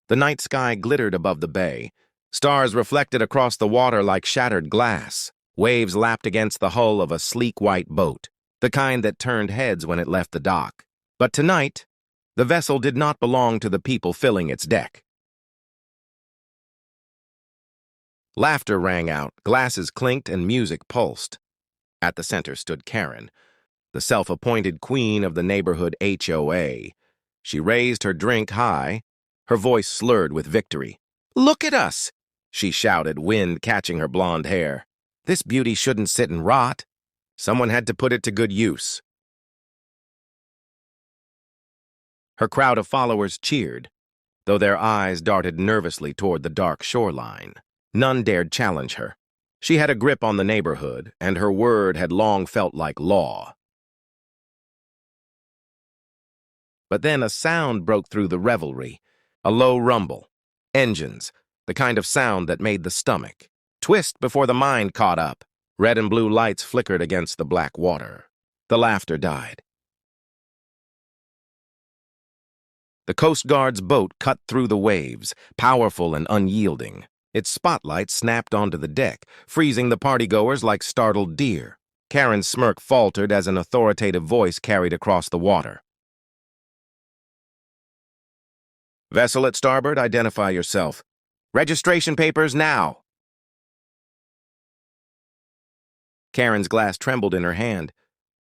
The night sky glittered above the bay. Stars reflected across the water like shattered glass. Waves lapped against the hull of a sleek white boat, the kind that turned heads when it left the dock. But tonight, the vessel did not belong to the people filling its deck. Laughter rang out, glasses clinked, and music pulsed. At the center stood Karen, the self-appointed queen of the neighborhood HOA. She raised her drink high, her voice slurred with victory. "Look at us!" she shouted, wind catching her blonde hair. "This beauty shouldn't sit and rot. Someone had to put it to good use." Her crowd of followers cheered, though their eyes darted nervously toward the dark shoreline. None dared challenge her. She had a grip on the neighborhood, and her word had long felt like law. But then a sound broke through the revelry, a low rumble. Engines, the kind of sound that made the stomach twist before the mind caught up. Red and blue lights flickered against the black water. The laughter died. The Coast Guard's boat cut through the waves, powerful and unyielding. Its spotlight snapped onto the deck, freezing the partygoers like startled deer. Karen's smirk faltered as an authoritative voice carried across the water. "Vessel at starboard, identify yourself. Registration papers now." Karen's glass trembled in her hand.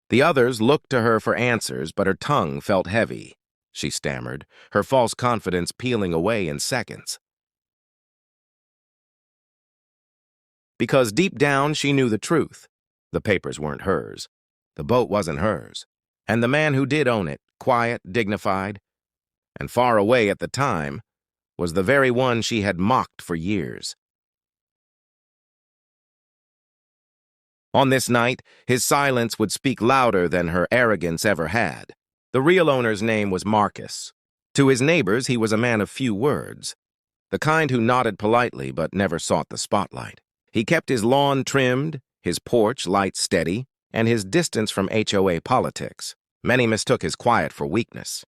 The others looked to her for answers, but her tongue felt heavy. She stammered, her false confidence peeling away in seconds. Because deep down she knew the truth. The papers weren't hers. The boat wasn't hers. And the man who did own it, quiet, dignified, and far away at the time, was the very one she had mocked for years. On this night, his silence would speak louder than her arrogance ever had. The real owner's name was Marcus. To his neighbors, he was a man of few words, the kind who nodded politely but never sought the spotlight. He kept his lawn trimmed, his porch light steady, and his distance from HOA politics. Many mistook his quiet for weakness.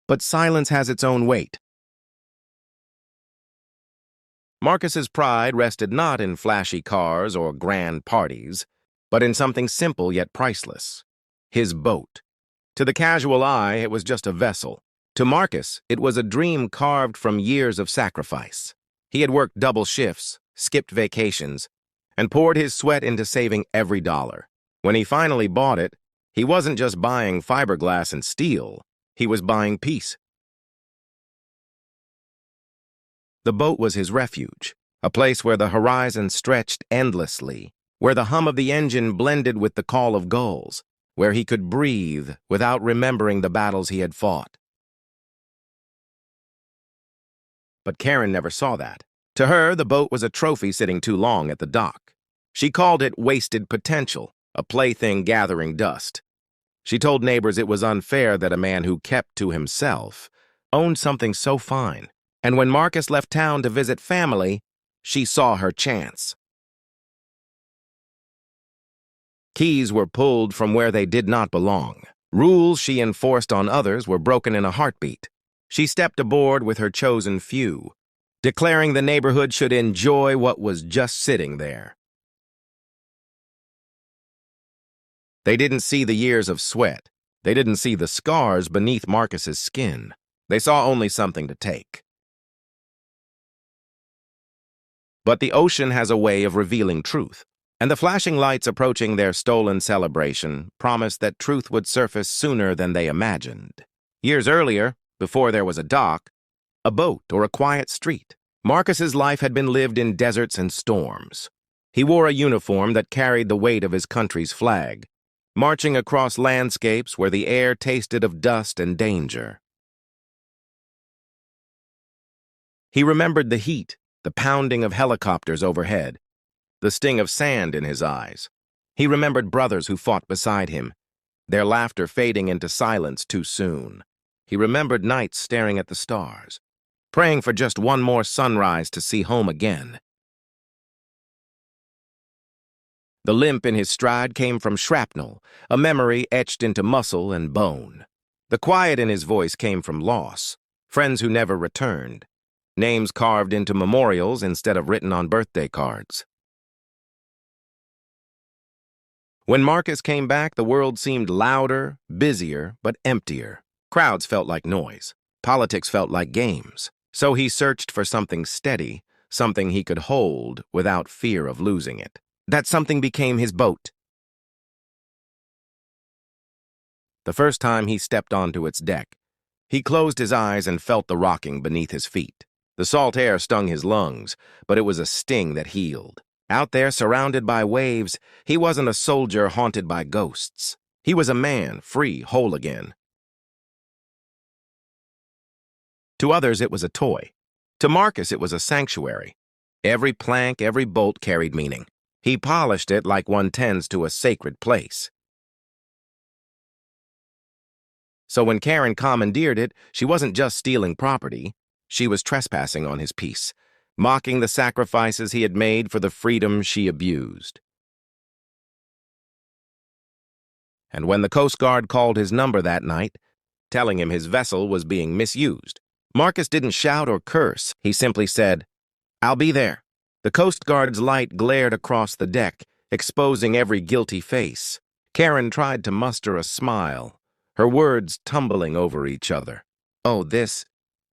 But silence has its own weight. Marcus's pride rested not in flashy cars or grand parties, but in something simple yet priceless: his boat. To the casual eye, it was just a vessel. To Marcus, it was a dream carved from years of sacrifice. He had worked double shifts, skipped vacations, and poured his sweat into saving every dollar. When he finally bought it, he wasn't just buying fiberglass and steel, he was buying peace. The boat was his refuge, a place where the horizon stretched endlessly, where the hum of the engine blended with the call of gulls, where he could breathe without remembering the battles he had fought. But Karen never saw that. To her, the boat was a trophy sitting too long at the dock. She called it wasted potential, a plaything gathering dust. She told neighbors it was unfair that a man who kept to himself owned something so fine. And when Marcus left town to visit family, she saw her chance. Keys were pulled from where they did not belong. Rules she enforced on others were broken in a heartbeat. She stepped aboard with her chosen few, declaring the neighborhood should enjoy what was just sitting there. They didn't see the years of sweat. They didn't see the scars beneath Marcus's skin. They saw only something to take. But the ocean has a way of revealing truth, and the flashing lights approaching their stolen celebration promised that truth would surface sooner than they imagined. Years earlier, before there was a dock, a boat, or a quiet street, Marcus's life had been lived in deserts and storms. He wore a uniform that carried the weight of his country's flag, marching across landscapes where the air tasted of dust and danger. He remembered the heat, the pounding of helicopters overhead, the sting of sand in his eyes. He remembered brothers who fought beside him, their laughter fading into silence too soon. He remembered nights staring at the stars, praying for just one more sunrise to see home again. The limp in his stride came from shrapnel, a memory etched into muscle and bone. The quiet in his voice came from loss, friends who never returned, names carved into memorials instead of written on birthday cards. When Marcus came back, the world seemed louder, busier, but emptier. Crowds felt like noise. Politics felt like games. So he searched for something steady, something he could hold without fear of losing it. That something became his boat. The first time he stepped onto its deck, he closed his eyes and felt the rocking beneath his feet. The salt air stung his lungs, but it was a sting that healed. Out there, surrounded by waves, he wasn't a soldier haunted by ghosts. He was a man, free, whole again. To others, it was a toy. To Marcus, it was a sanctuary. Every plank, every bolt carried meaning. He polished it like one tends to a sacred place. So when Karen commandeered it, she wasn't just stealing property. She was trespassing on his peace, mocking the sacrifices he had made for the freedom she abused. And when the Coast Guard called his number that night, telling him his vessel was being misused, Marcus didn't shout or curse. He simply said, "I'll be there." The Coast Guard's light glared across the deck, exposing every guilty face. Karen tried to muster a smile, her words tumbling over each other. "Oh, this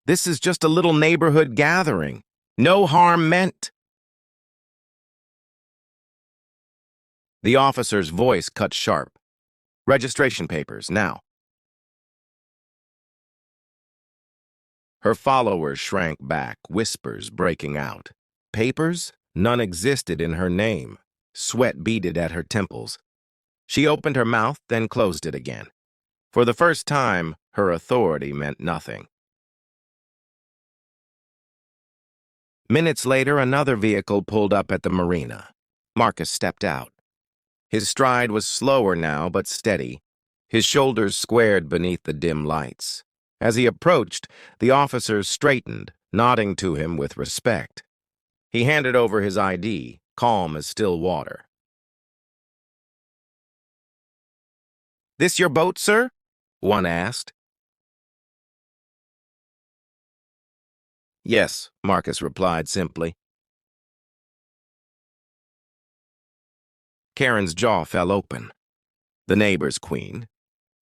is just a little neighborhood gathering. No harm meant." The officer's voice cut sharp. "Registration papers, now." Her followers shrank back, whispers breaking out. Papers? None existed in her name. Sweat beaded at her temples. She opened her mouth, then closed it again. For the first time, her authority meant nothing. Minutes later, another vehicle pulled up at the marina. Marcus stepped out. His stride was slower now, but steady. His shoulders squared beneath the dim lights. As he approached, the officers straightened, nodding to him with respect. He handed over his ID, calm as still water. "This your boat, sir?" one asked. "Yes," Marcus replied simply. Karen's jaw fell open. The neighbor's queen,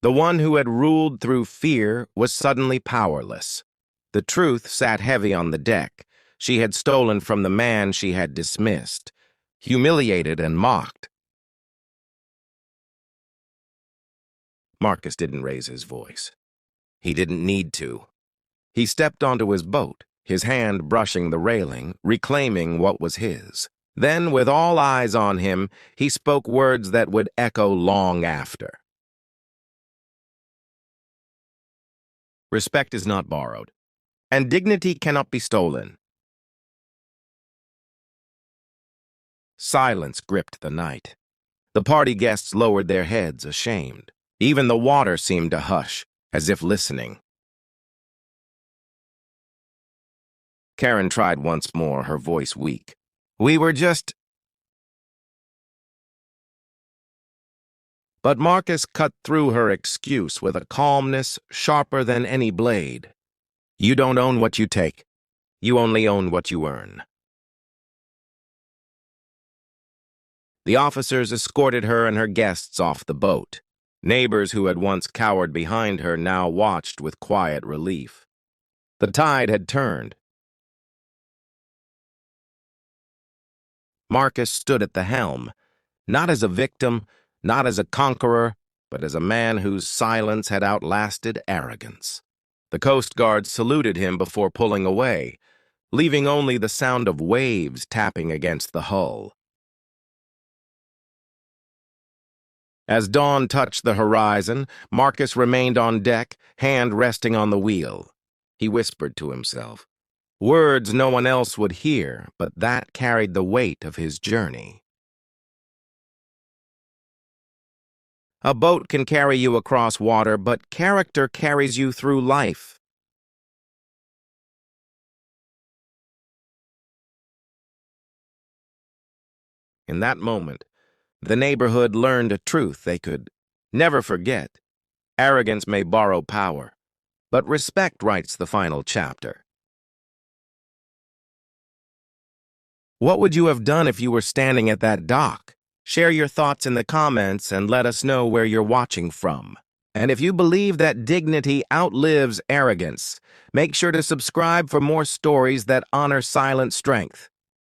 the one who had ruled through fear, was suddenly powerless. The truth sat heavy on the deck. She had stolen from the man she had dismissed, humiliated and mocked. Marcus didn't raise his voice. He didn't need to. He stepped onto his boat, his hand brushing the railing, reclaiming what was his. Then, with all eyes on him, he spoke words that would echo long after. "Respect is not borrowed, and dignity cannot be stolen." Silence gripped the night. The party guests lowered their heads, ashamed. Even the water seemed to hush, as if listening. Karen tried once more, her voice weak. "We were just—" But Marcus cut through her excuse with a calmness sharper than any blade. "You don't own what you take. You only own what you earn." The officers escorted her and her guests off the boat. Neighbors who had once cowered behind her now watched with quiet relief. The tide had turned. Marcus stood at the helm, not as a victim, not as a conqueror, but as a man whose silence had outlasted arrogance. The Coast Guard saluted him before pulling away, leaving only the sound of waves tapping against the hull. As dawn touched the horizon, Marcus remained on deck, hand resting on the wheel. He whispered to himself, words no one else would hear, but that carried the weight of his journey. A boat can carry you across water, but character carries you through life. In that moment, the neighborhood learned a truth they could never forget. Arrogance may borrow power, but respect writes the final chapter. What would you have done if you were standing at that dock? Share your thoughts in the comments and let us know where you're watching from. And if you believe that dignity outlives arrogance, make sure to subscribe for more stories that honor silent strength.